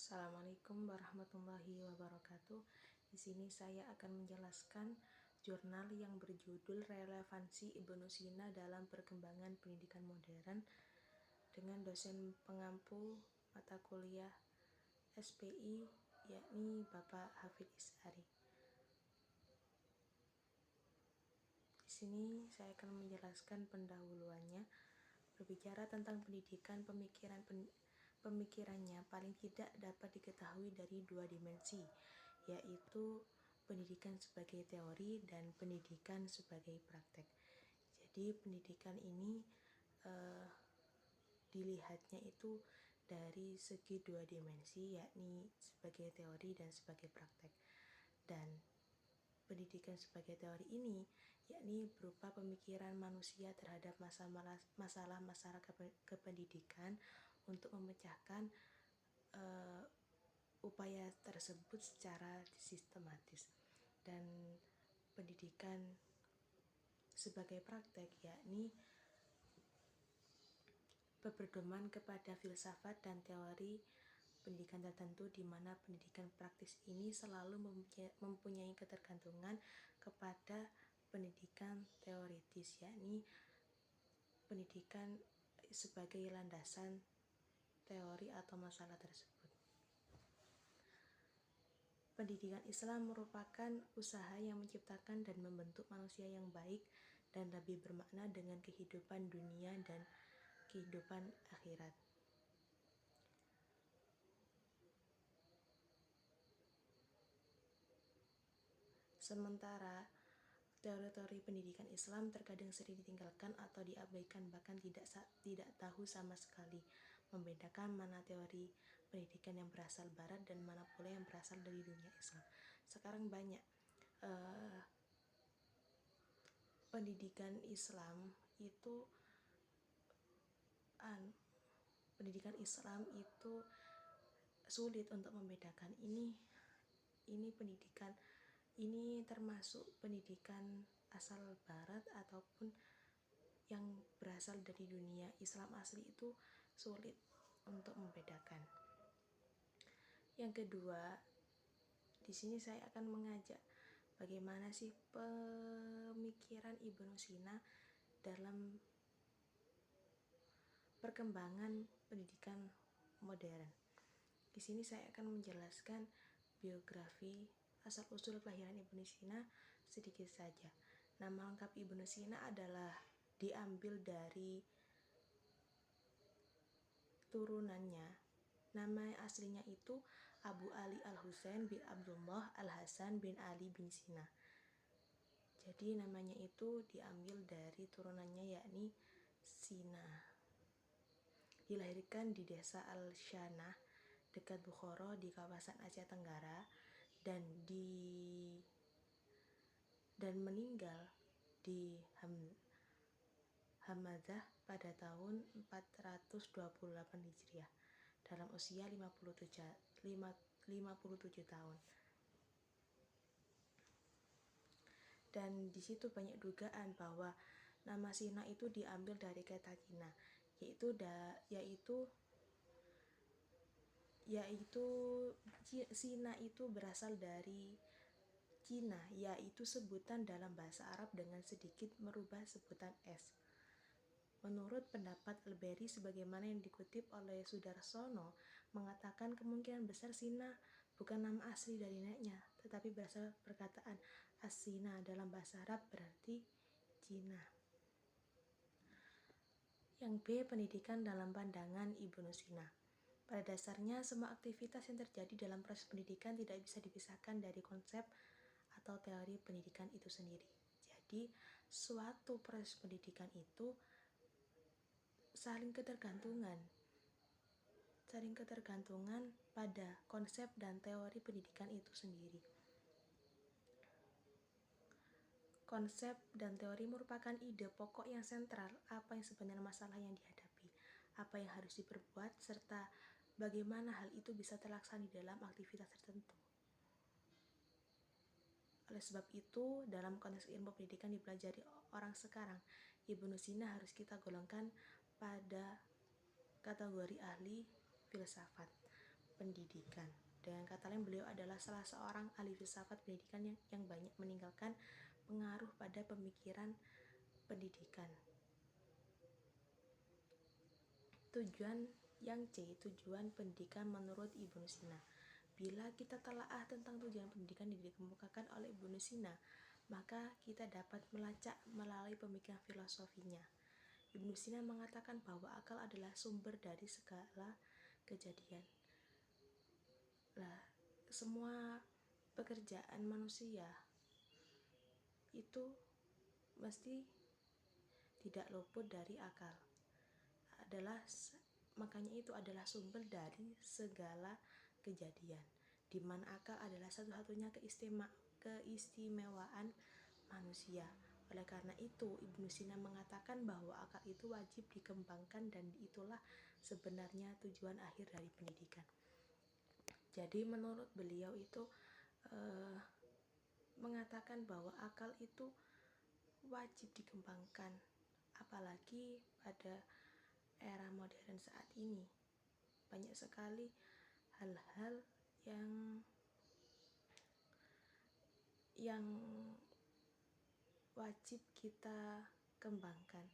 Assalamualaikum warahmatullahi wabarakatuh. Di sini saya akan menjelaskan jurnal yang berjudul Relevansi Ibnu Sina dalam Perkembangan Pendidikan Modern dengan dosen pengampu mata kuliah SPI yakni Bapak Hafidz Ishari. Di sini saya akan menjelaskan pendahuluannya. Berbicara tentang pendidikan, pemikirannya paling tidak dapat diketahui dari dua dimensi, yaitu pendidikan sebagai teori dan pendidikan sebagai praktek. Jadi pendidikan ini dilihatnya itu dari segi dua dimensi, yakni sebagai teori dan sebagai praktek. Dan pendidikan sebagai teori ini yakni berupa pemikiran manusia terhadap masalah kependidikan untuk memecahkan upaya tersebut secara sistematis. Dan pendidikan sebagai praktek yakni berpedoman kepada filsafat dan teori pendidikan tertentu, di mana pendidikan praktis ini selalu mempunyai ketergantungan kepada pendidikan teoritis, yakni pendidikan sebagai landasan teori atau masalah tersebut. Pendidikan Islam merupakan usaha yang menciptakan dan membentuk manusia yang baik dan lebih bermakna dengan kehidupan dunia dan kehidupan akhirat. Sementara teori-teori pendidikan Islam terkadang sering ditinggalkan atau diabaikan, bahkan tidak tahu sama sekali membedakan mana teori pendidikan yang berasal barat dan mana pula yang berasal dari dunia Islam. Sekarang banyak pendidikan Islam itu sulit untuk membedakan ini pendidikan ini termasuk pendidikan asal barat ataupun yang berasal dari dunia Islam asli, itu sulit untuk membedakan. Yang kedua, di sini saya akan mengajak bagaimana sih pemikiran Ibnu Sina dalam perkembangan pendidikan modern. Di sini saya akan menjelaskan biografi asal-usul kelahiran Ibnu Sina sedikit saja. Nama lengkap Ibnu Sina adalah diambil dari turunannya. Nama aslinya itu Abu Ali Al-Husain bin Abdullah Al-Hasan bin Ali bin Sina. Jadi namanya itu diambil dari turunannya, yakni Sina. Dilahirkan di desa Al-Shanah dekat Bukhara di kawasan Asia Tenggara dan meninggal di Hamzah pada tahun 428 Hijriah dalam usia 57 tahun. Dan di situ banyak dugaan bahwa nama Sina itu diambil dari kata Cina, yaitu Sina itu berasal dari Cina, yaitu sebutan dalam bahasa Arab dengan sedikit merubah sebutan S. Menurut pendapat Al-Beri, sebagaimana yang dikutip oleh Sudarsono, mengatakan kemungkinan besar Sina bukan nama asli dari neneknya, tetapi berasal perkataan As-Sina dalam bahasa Arab berarti Cina. Yang B, pendidikan dalam pandangan Ibnu Sina. Pada dasarnya, semua aktivitas yang terjadi dalam proses pendidikan tidak bisa dipisahkan dari konsep atau teori pendidikan itu sendiri. Jadi, suatu proses pendidikan itu saling ketergantungan pada konsep dan teori pendidikan itu sendiri. Konsep dan teori merupakan ide pokok yang sentral, apa yang sebenarnya masalah yang dihadapi, apa yang harus diperbuat, serta bagaimana hal itu bisa terlaksana di dalam aktivitas tertentu. Oleh sebab itu, dalam konteks ilmu pendidikan dipelajari orang sekarang, Ibnu Sina harus kita golongkan pada kategori ahli filsafat. pendidikan. Dengan kata lain, beliau adalah salah seorang ahli filsafat pendidikan yang banyak meninggalkan pengaruh pada pemikiran pendidikan. Tujuan yang C, tujuan pendidikan menurut Ibnu Sina. Bila kita telaah tentang tujuan pendidikan yang dikemukakan oleh Ibnu Sina, maka kita dapat melacak melalui pemikiran filosofinya. Ibnu Sina mengatakan bahwa akal adalah sumber dari segala kejadian. Lah, semua pekerjaan manusia itu mesti tidak luput dari akal. Makanya itu adalah sumber dari segala kejadian, di mana akal adalah satu-satunya keistimewaan manusia. Oleh karena itu, Ibnu Sina mengatakan bahwa akal itu wajib dikembangkan dan itulah sebenarnya tujuan akhir dari pendidikan. Jadi menurut beliau itu mengatakan bahwa akal itu wajib dikembangkan, apalagi pada era modern saat ini. Banyak sekali hal-hal yang wajib kita kembangkan.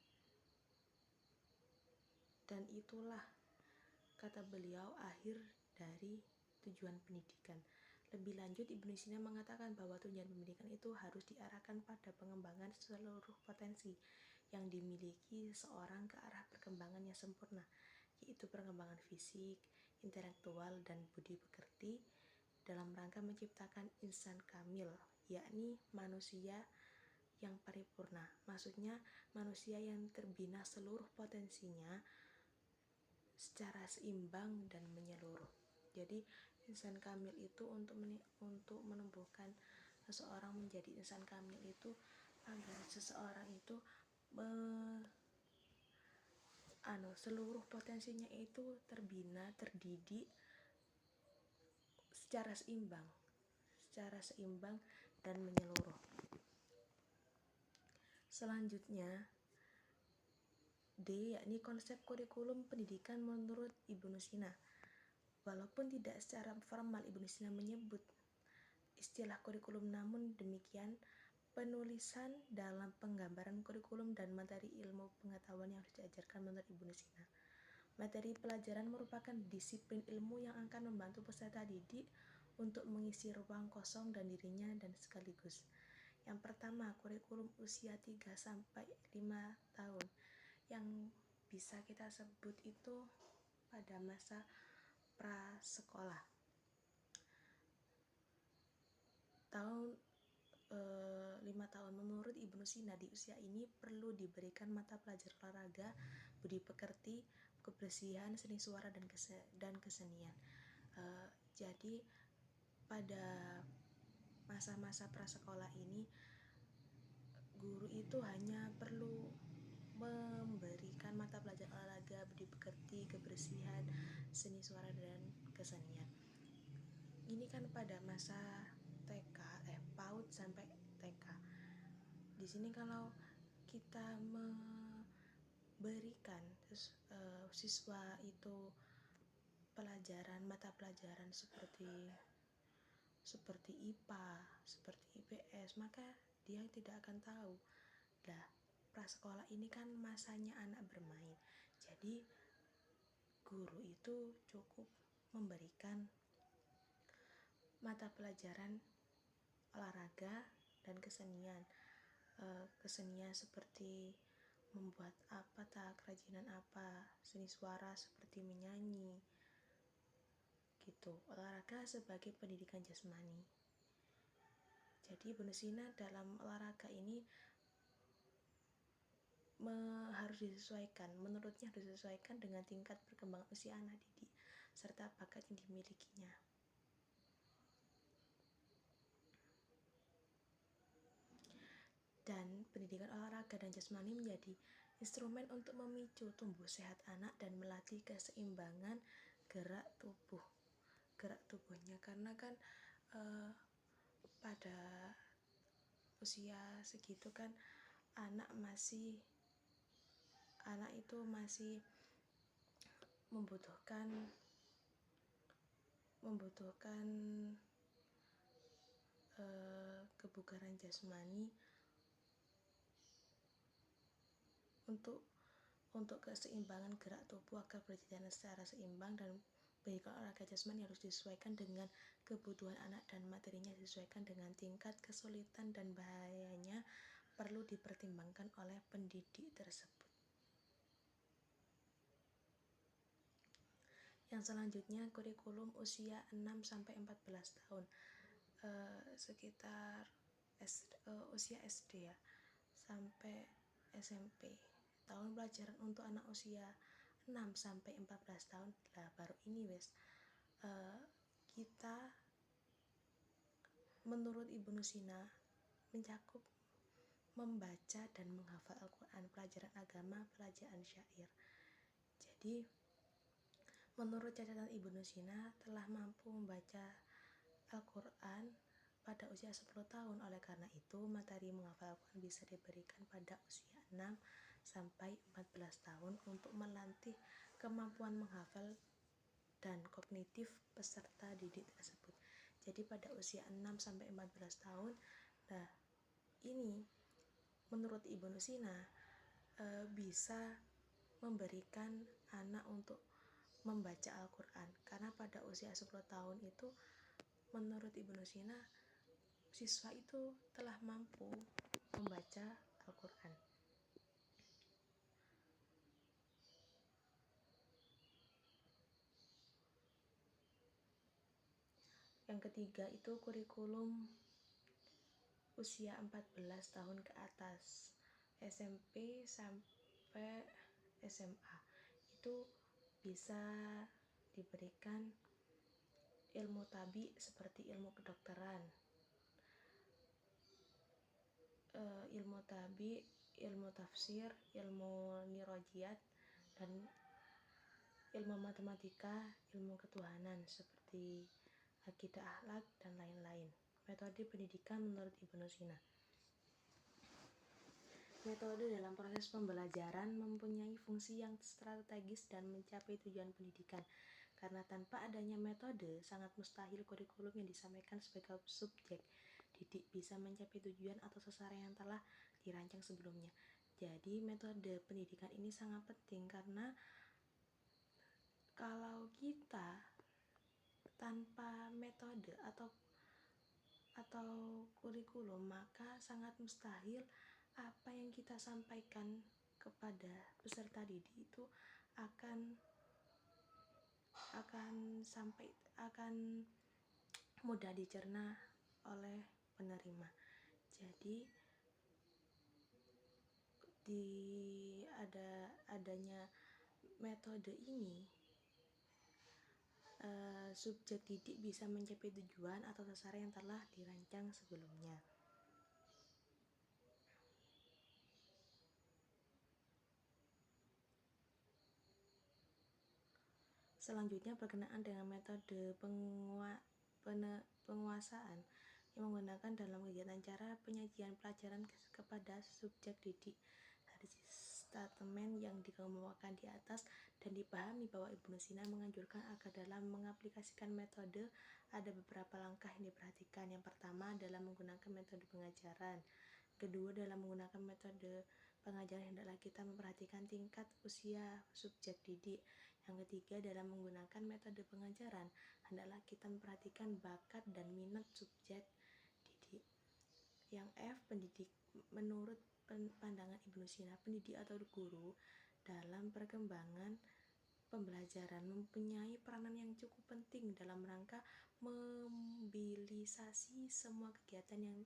Dan itulah, kata beliau, akhir dari tujuan pendidikan. Lebih lanjut, Ibnu Sina mengatakan bahwa tujuan pendidikan itu harus diarahkan pada pengembangan seluruh potensi yang dimiliki seorang ke arah perkembangan yang sempurna, yaitu perkembangan fisik, intelektual, dan budi pekerti dalam rangka menciptakan insan kamil, yakni manusia yang paripurna. Maksudnya manusia yang terbina seluruh potensinya secara seimbang dan menyeluruh. Jadi insan kamil itu untuk menumbuhkan seseorang menjadi insan kamil itu agar seseorang itu seluruh potensinya itu terbina, terdidik secara seimbang dan menyeluruh. Selanjutnya D, yakni konsep kurikulum pendidikan menurut Ibnu Sina. Walaupun tidak secara formal Ibnu Sina menyebut istilah kurikulum, namun demikian penulisan dalam penggambaran kurikulum dan materi ilmu pengetahuan yang harus diajarkan menurut Ibnu Sina. Materi pelajaran merupakan disiplin ilmu yang akan membantu peserta didik untuk mengisi ruang kosong dan dirinya dan sekaligus. Yang pertama, kurikulum usia 3-5 tahun yang bisa kita sebut itu pada masa prasekolah. Tahun 5 tahun menurut Ibnu Sina, di usia ini perlu diberikan mata pelajaran olahraga, budi pekerti, kebersihan, seni suara, dan kesenian. Jadi pada masa-masa prasekolah ini guru itu hanya perlu memberikan mata pelajaran olahraga, budi pekerti, kebersihan, seni suara, dan kesenian. Ini kan pada masa TK, PAUD sampai TK. Di sini kalau kita memberikan siswa itu mata pelajaran seperti IPA, seperti IPS, maka dia tidak akan tahu. Nah, prasekolah ini kan masanya anak bermain. Jadi guru itu cukup memberikan mata pelajaran olahraga dan kesenian. Kesenian seperti membuat kerajinan seni suara seperti menyanyi gitu. Olahraga sebagai pendidikan jasmani. Jadi Ibnu Sina dalam olahraga ini menurutnya harus disesuaikan dengan tingkat perkembangan usia anak didik serta bakat yang dimilikinya. Dan pendidikan olahraga dan jasmani menjadi instrumen untuk memicu tumbuh sehat anak dan melatih keseimbangan gerak tubuhnya, karena kan pada usia segitu kan anak itu masih membutuhkan membutuhkan kebugaran jasmani untuk keseimbangan gerak tubuh agar berjalan secara seimbang, dan banyakkan olahraga jasmani harus disesuaikan dengan kebutuhan anak dan materinya disesuaikan dengan tingkat kesulitan dan bahayanya perlu dipertimbangkan oleh pendidik tersebut. Yang selanjutnya, kurikulum usia 6-14 tahun, sekitar usia SD ya, sampai SMP. Tahun pelajaran untuk anak usia 6-14 tahun lah baru ini kita menurut Ibnu Sina mencakup membaca dan menghafal Al-Quran, pelajaran agama, pelajaran syair. Jadi menurut catatan Ibnu Sina telah mampu membaca Al-Quran pada usia 10 tahun. Oleh karena itu, materi menghafal Al-Quran bisa diberikan pada usia 6-14 tahun untuk melatih kemampuan menghafal dan kognitif peserta didik tersebut. Jadi pada usia 6-14 tahun, nah ini menurut Ibnu Sina bisa memberikan anak untuk membaca Al-Quran, karena pada usia 10 tahun itu menurut Ibnu Sina siswa itu telah mampu membaca Al-Quran. Yang ketiga itu kurikulum usia 14 tahun ke atas, SMP sampai SMA. Itu bisa diberikan ilmu tabi seperti ilmu kedokteran, ilmu tabi, ilmu tafsir, ilmu nirojiyat, dan ilmu matematika, ilmu ketuhanan seperti akidah akhlak dan lain-lain. Metode pendidikan menurut Ibnu Sina. Metode dalam proses pembelajaran mempunyai fungsi yang strategis dan mencapai tujuan pendidikan. Karena tanpa adanya metode, sangat mustahil kurikulum yang disampaikan sebagai subjek didik bisa mencapai tujuan atau sasaran yang telah dirancang sebelumnya. Jadi metode pendidikan ini sangat penting, karena kalau kita tanpa metode atau kurikulum, maka sangat mustahil apa yang kita sampaikan kepada peserta didik itu akan mudah dicerna oleh penerima. Jadi adanya metode ini, subjek didik bisa mencapai tujuan atau sasaran yang telah dirancang sebelumnya. Selanjutnya berkenaan dengan metode penguasaan yang menggunakan dalam kegiatan cara penyajian pelajaran kepada subjek didik. Dari statement yang dikemukakan di atas dan dipahami bahwa Ibnu Sina menganjurkan agar dalam mengaplikasikan metode ada beberapa langkah yang diperhatikan. Yang pertama adalah menggunakan metode pengajaran. Kedua, dalam menggunakan metode pengajaran hendaklah kita memperhatikan tingkat usia subjek didik. Yang ketiga, dalam menggunakan metode pengajaran hendaklah kita memperhatikan bakat dan minat subjek didik. Yang F, pendidik. Menurut pandangan Ibnu Sina, pendidik atau guru dalam perkembangan pembelajaran mempunyai peranan yang cukup penting dalam rangka mobilisasi semua kegiatan yang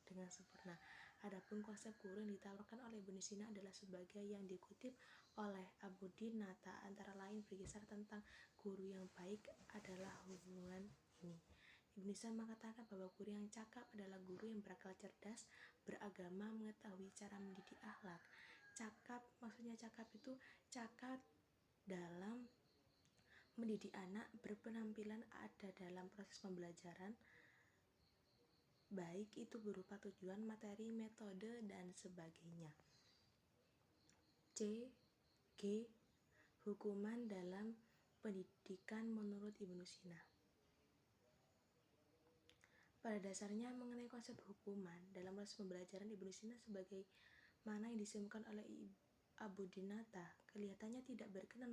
dengan sempurna. Adapun konsep guru yang ditawarkan oleh Ibnu Sina adalah sebagai yang dikutip oleh Abuddin Nata, antara lain berkisar tentang guru yang baik adalah hubungan ini. Ibnu Sina mengatakan bahwa guru yang cakap adalah guru yang berakal cerdas, beragama, mengetahui cara mendidik akhlak. Cakap, maksudnya cakap itu cakap dalam mendidik anak, berpenampilan ada dalam proses pembelajaran, baik itu berupa tujuan, materi, metode, dan sebagainya. C. Hukuman dalam pendidikan menurut Ibnu Sina. Pada dasarnya mengenai konsep hukuman dalam proses pembelajaran Ibnu Sina sebagai mana yang disimpulkan oleh Abu Dinata kelihatannya tidak berkenan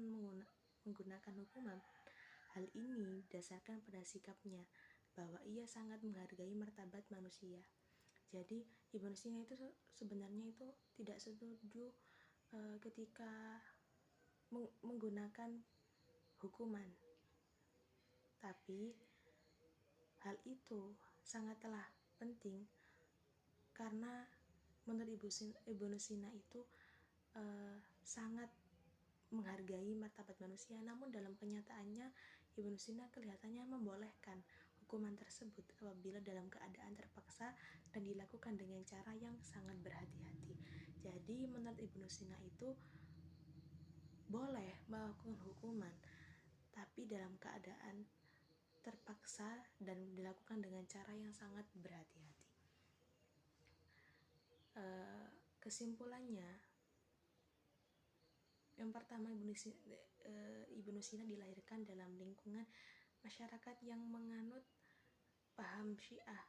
menggunakan hukuman. Hal ini didasarkan pada sikapnya bahwa ia sangat menghargai martabat manusia. Jadi Ibnu Sina itu sebenarnya itu tidak setuju ketika menggunakan hukuman, tapi hal itu sangatlah penting karena menurut Ibnu Sina itu sangat menghargai martabat manusia. Namun dalam kenyataannya Ibnu Sina kelihatannya membolehkan hukuman tersebut apabila dalam keadaan terpaksa dan dilakukan dengan cara yang sangat berhati-hati. Jadi menurut Ibnu Sina itu boleh melakukan hukuman, tapi dalam keadaan terpaksa dan dilakukan dengan cara yang sangat berhati-hati. Kesimpulannya, yang pertama, Ibnu Sina dilahirkan dalam lingkungan masyarakat yang menganut paham Syiah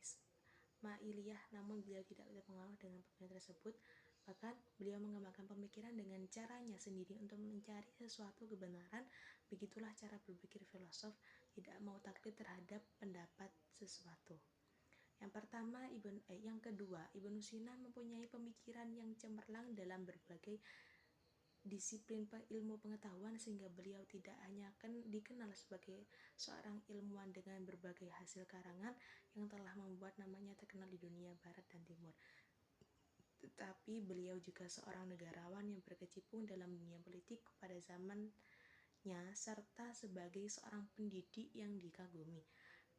Ismailiyah, namun beliau tidak terpengaruh dengan pemikiran tersebut. Bahkan beliau mengembangkan pemikiran dengan caranya sendiri untuk mencari sesuatu kebenaran. Begitulah cara berpikir filosof, tidak mau taklid terhadap pendapat sesuatu. Yang kedua, Ibnu Sina mempunyai pemikiran yang cemerlang dalam berbagai disiplin ilmu pengetahuan, sehingga beliau tidak hanya dikenal sebagai seorang ilmuwan dengan berbagai hasil karangan yang telah membuat namanya terkenal di dunia barat dan timur, tetapi beliau juga seorang negarawan yang berkecimpung dalam dunia politik pada zamannya serta sebagai seorang pendidik yang dikagumi.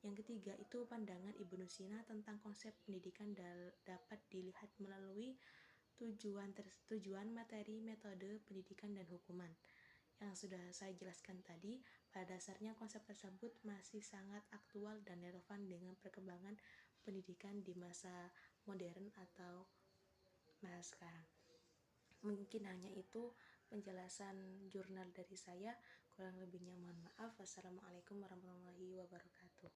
Yang ketiga itu pandangan Ibnu Sina tentang konsep pendidikan dapat dilihat melalui tujuan materi, metode pendidikan, dan hukuman. Yang sudah saya jelaskan tadi, pada dasarnya konsep tersebut masih sangat aktual dan relevan dengan perkembangan pendidikan di masa modern atau masa sekarang. Mungkin hanya itu penjelasan jurnal dari saya, kurang lebihnya mohon maaf. Wassalamualaikum warahmatullahi wabarakatuh.